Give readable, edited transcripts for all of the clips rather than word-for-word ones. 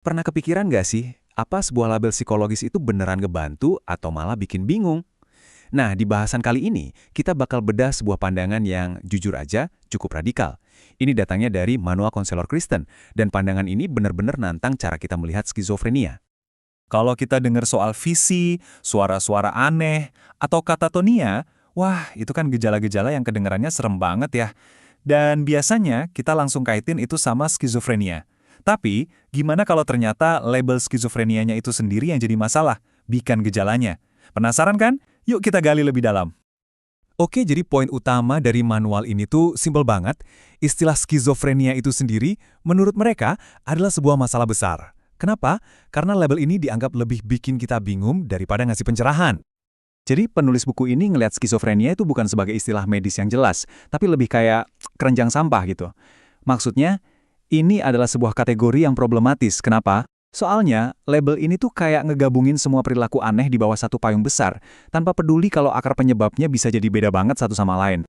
Pernah kepikiran nggak sih, apa sebuah label psikologis itu beneran ngebantu atau malah bikin bingung? Nah, di bahasan kali ini, kita bakal bedah sebuah pandangan yang jujur aja cukup radikal. Ini datangnya dari Manual Konselor Kristen, dan pandangan ini benar-benar nantang cara kita melihat skizofrenia. Kalau kita dengar soal visi, suara-suara aneh, atau katatonia, wah itu kan gejala-gejala yang kedengarannya serem banget ya. Dan biasanya kita langsung kaitin itu sama skizofrenia. Tapi, gimana kalau ternyata label skizofrenianya itu sendiri yang jadi masalah, bukan gejalanya? Penasaran kan? Yuk kita gali lebih dalam. Oke, jadi poin utama dari manual ini tuh simpel banget. Istilah skizofrenia itu sendiri, menurut mereka, adalah sebuah masalah besar. Kenapa? Karena label ini dianggap lebih bikin kita bingung daripada ngasih pencerahan. Jadi penulis buku ini ngelihat skizofrenia itu bukan sebagai istilah medis yang jelas, tapi lebih kayak keranjang sampah gitu. Maksudnya, ini adalah sebuah kategori yang problematis. Kenapa? Soalnya, label ini tuh kayak ngegabungin semua perilaku aneh di bawah satu payung besar, tanpa peduli kalau akar penyebabnya bisa jadi beda banget satu sama lain.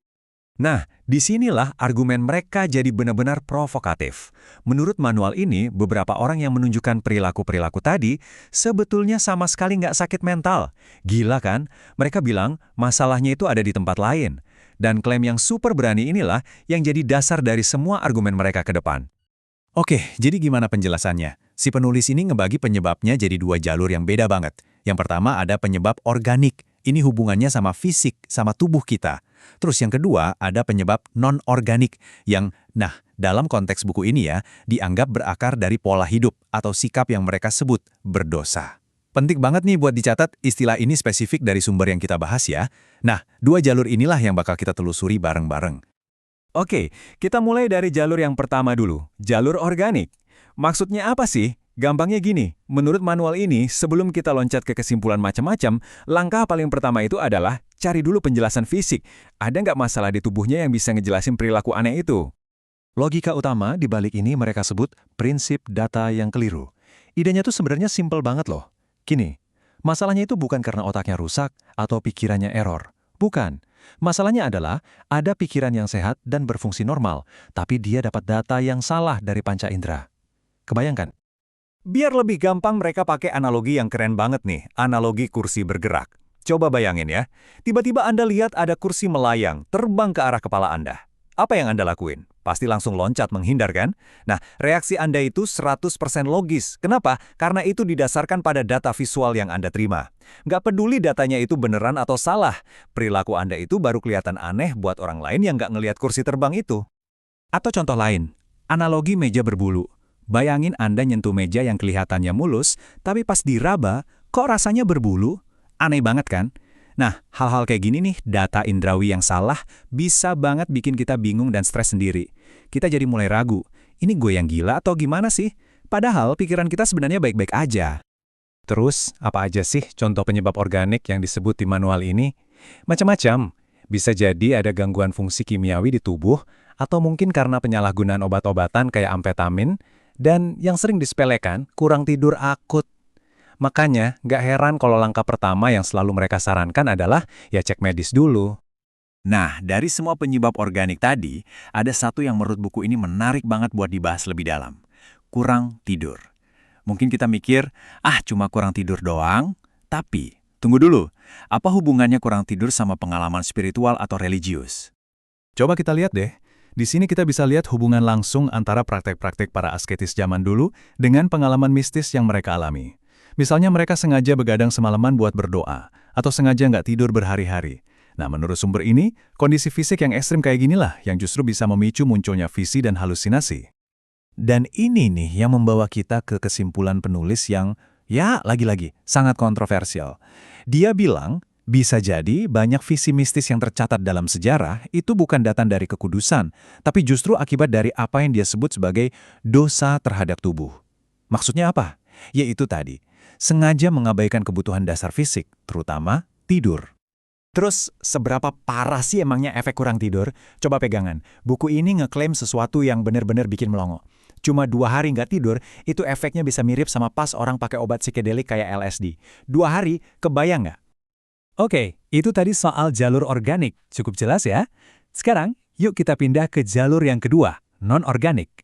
Nah, disinilah argumen mereka jadi benar-benar provokatif. Menurut manual ini, beberapa orang yang menunjukkan perilaku-perilaku tadi sebetulnya sama sekali nggak sakit mental. Gila kan? Mereka bilang masalahnya itu ada di tempat lain. Dan klaim yang super berani inilah yang jadi dasar dari semua argumen mereka ke depan. Oke, jadi gimana penjelasannya? Si penulis ini ngebagi penyebabnya jadi dua jalur yang beda banget. Yang pertama ada penyebab organik. Ini hubungannya sama fisik, sama tubuh kita. Terus yang kedua ada penyebab non-organik yang, dalam konteks buku ini ya, dianggap berakar dari pola hidup atau sikap yang mereka sebut berdosa. Penting banget nih buat dicatat istilah ini spesifik dari sumber yang kita bahas ya. Nah, dua jalur inilah yang bakal kita telusuri bareng-bareng. Oke, kita mulai dari jalur yang pertama dulu, jalur organik. Maksudnya apa sih? Gampangnya gini, menurut manual ini, sebelum kita loncat ke kesimpulan macam-macam, langkah paling pertama itu adalah cari dulu penjelasan fisik. Ada nggak masalah di tubuhnya yang bisa ngejelasin perilaku aneh itu? Logika utama di balik ini mereka sebut prinsip data yang keliru. Idenya tuh sebenarnya simpel banget loh. Gini, masalahnya itu bukan karena otaknya rusak atau pikirannya error. Bukan. Masalahnya adalah ada pikiran yang sehat dan berfungsi normal, tapi dia dapat data yang salah dari panca indera. Kebayangkan? Biar lebih gampang mereka pakai analogi yang keren banget nih, analogi kursi bergerak. Coba bayangin ya, tiba-tiba Anda lihat ada kursi melayang, terbang ke arah kepala Anda. Apa yang Anda lakuin? Pasti langsung loncat menghindar kan? Nah, reaksi Anda itu 100% logis. Kenapa? Karena itu didasarkan pada data visual yang Anda terima. Nggak peduli datanya itu beneran atau salah, perilaku Anda itu baru kelihatan aneh buat orang lain yang nggak ngelihat kursi terbang itu. Atau contoh lain, analogi meja berbulu. Bayangin Anda nyentuh meja yang kelihatannya mulus, tapi pas diraba, kok rasanya berbulu? Aneh banget kan? Nah, hal-hal kayak gini nih, data indrawi yang salah bisa banget bikin kita bingung dan stres sendiri. Kita jadi mulai ragu, ini gue yang gila atau gimana sih? Padahal pikiran kita sebenarnya baik-baik aja. Terus, apa aja sih contoh penyebab organik yang disebut di manual ini? Macam-macam. Bisa jadi ada gangguan fungsi kimiawi di tubuh, atau mungkin karena penyalahgunaan obat-obatan kayak amfetamin, dan yang sering disepelekan, kurang tidur akut. Makanya, nggak heran kalau langkah pertama yang selalu mereka sarankan adalah ya cek medis dulu. Nah, dari semua penyebab organik tadi, ada satu yang menurut buku ini menarik banget buat dibahas lebih dalam. Kurang tidur. Mungkin kita mikir, cuma kurang tidur doang. Tapi, tunggu dulu, apa hubungannya kurang tidur sama pengalaman spiritual atau religius? Coba kita lihat deh. Di sini kita bisa lihat hubungan langsung antara praktek-praktek para asketis zaman dulu dengan pengalaman mistis yang mereka alami. Misalnya mereka sengaja begadang semalaman buat berdoa, atau sengaja nggak tidur berhari-hari. Nah, menurut sumber ini, kondisi fisik yang ekstrim kayak ginilah yang justru bisa memicu munculnya visi dan halusinasi. Dan ini nih yang membawa kita ke kesimpulan penulis yang, ya lagi-lagi, sangat kontroversial. Dia bilang, bisa jadi banyak visi mistis yang tercatat dalam sejarah itu bukan datang dari kekudusan, tapi justru akibat dari apa yang dia sebut sebagai dosa terhadap tubuh. Maksudnya apa? Yaitu tadi, sengaja mengabaikan kebutuhan dasar fisik, terutama tidur. Terus, seberapa parah sih emangnya efek kurang tidur? Coba pegangan, buku ini ngeklaim sesuatu yang benar-benar bikin melongo. Cuma 2 hari nggak tidur, itu efeknya bisa mirip sama pas orang pakai obat psikedelik kayak LSD. 2 hari, kebayang nggak? Oke, itu tadi soal jalur organik. Cukup jelas ya? Sekarang, yuk kita pindah ke jalur yang kedua, non-organik.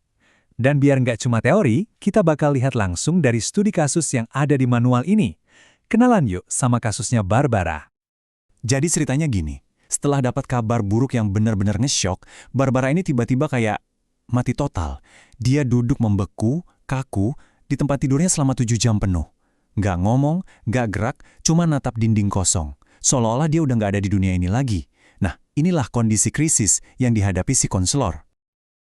Dan biar nggak cuma teori, kita bakal lihat langsung dari studi kasus yang ada di manual ini. Kenalan yuk sama kasusnya Barbara. Jadi ceritanya gini, setelah dapat kabar buruk yang benar-benar nge-shock, Barbara ini tiba-tiba kayak mati total. Dia duduk membeku, kaku, di tempat tidurnya selama 7 jam penuh. Nggak ngomong, nggak gerak, cuma natap dinding kosong. Seolah-olah dia udah nggak ada di dunia ini lagi. Nah, inilah kondisi krisis yang dihadapi si konselor.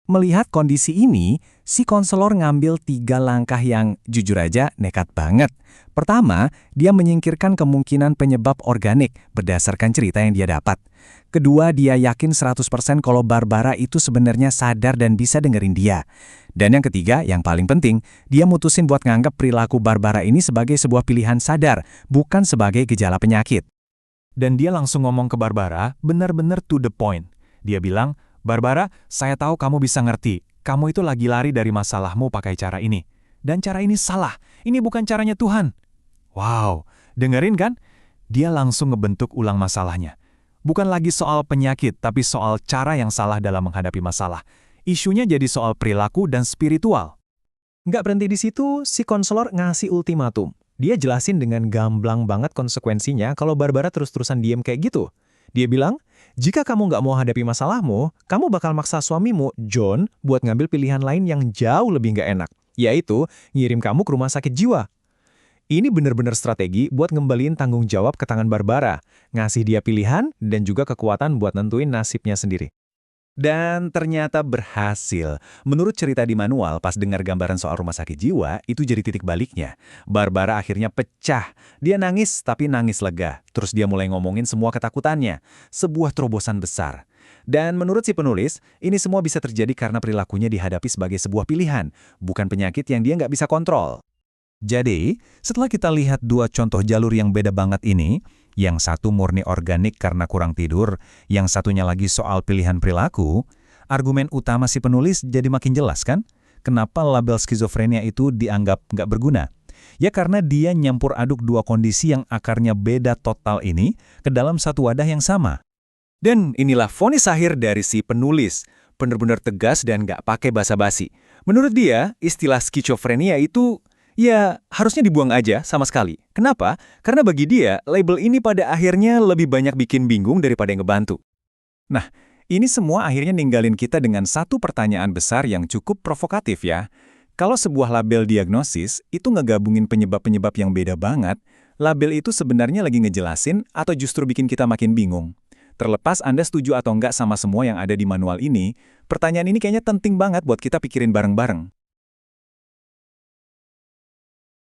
Melihat kondisi ini, si konselor ngambil 3 langkah yang jujur aja nekat banget. Pertama, dia menyingkirkan kemungkinan penyebab organik berdasarkan cerita yang dia dapat. Kedua, dia yakin 100% kalau Barbara itu sebenarnya sadar dan bisa dengerin dia. Dan yang ketiga, yang paling penting, dia mutusin buat nganggap perilaku Barbara ini sebagai sebuah pilihan sadar, bukan sebagai gejala penyakit. Dan dia langsung ngomong ke Barbara, benar-benar to the point. Dia bilang, Barbara, saya tahu kamu bisa ngerti. Kamu itu lagi lari dari masalahmu pakai cara ini. Dan cara ini salah. Ini bukan caranya Tuhan. Wow, dengerin kan? Dia langsung ngebentuk ulang masalahnya. Bukan lagi soal penyakit, tapi soal cara yang salah dalam menghadapi masalah. Isunya jadi soal perilaku dan spiritual. Nggak berhenti di situ, si konselor ngasih ultimatum. Dia jelasin dengan gamblang banget konsekuensinya kalau Barbara terus-terusan diem kayak gitu. Dia bilang, jika kamu nggak mau hadapi masalahmu, kamu bakal maksa suamimu, John, buat ngambil pilihan lain yang jauh lebih nggak enak, yaitu ngirim kamu ke rumah sakit jiwa. Ini benar-benar strategi buat ngembaliin tanggung jawab ke tangan Barbara, ngasih dia pilihan dan juga kekuatan buat nentuin nasibnya sendiri. Dan ternyata berhasil. Menurut cerita di manual, pas dengar gambaran soal rumah sakit jiwa, itu jadi titik baliknya. Barbara akhirnya pecah. Dia nangis, tapi nangis lega. Terus dia mulai ngomongin semua ketakutannya. Sebuah terobosan besar. Dan menurut si penulis, ini semua bisa terjadi karena perilakunya dihadapi sebagai sebuah pilihan, bukan penyakit yang dia nggak bisa kontrol. Jadi, setelah kita lihat 2 contoh jalur yang beda banget ini, yang satu murni organik karena kurang tidur, yang satunya lagi soal pilihan perilaku, argumen utama si penulis jadi makin jelas kan? Kenapa label skizofrenia itu dianggap nggak berguna? Ya karena dia nyampur aduk 2 kondisi yang akarnya beda total ini ke dalam satu wadah yang sama. Dan inilah vonis akhir dari si penulis, benar-benar tegas dan nggak pakai basa-basi. Menurut dia, istilah skizofrenia itu ya, harusnya dibuang aja sama sekali. Kenapa? Karena bagi dia, label ini pada akhirnya lebih banyak bikin bingung daripada yang ngebantu. Nah, ini semua akhirnya ninggalin kita dengan satu pertanyaan besar yang cukup provokatif ya. Kalau sebuah label diagnosis itu ngegabungin penyebab-penyebab yang beda banget, label itu sebenarnya lagi ngejelasin atau justru bikin kita makin bingung? Terlepas Anda setuju atau enggak sama semua yang ada di manual ini, pertanyaan ini kayaknya penting banget buat kita pikirin bareng-bareng.